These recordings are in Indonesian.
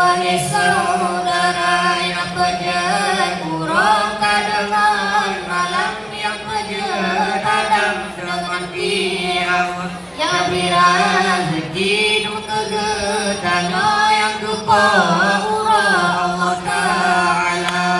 wahai saudara yang berjemur dengan malam yang berjedam dengan Firaun yang berazeki ketanya yang kepada Allah Ta'ala.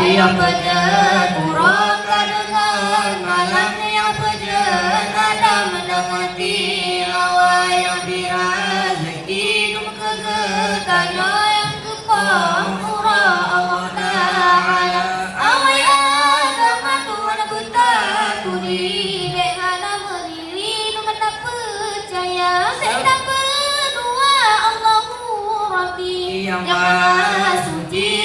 Yang berjemur dengan malam yang berjedam dengan Firaun yang berazeki ketanya yang kepada Allah Ta'ala. Awai agama Tuhan kutakuni dengan berdiri dengan tak percaya sedang berdua Allahu Rabbi yang maha suci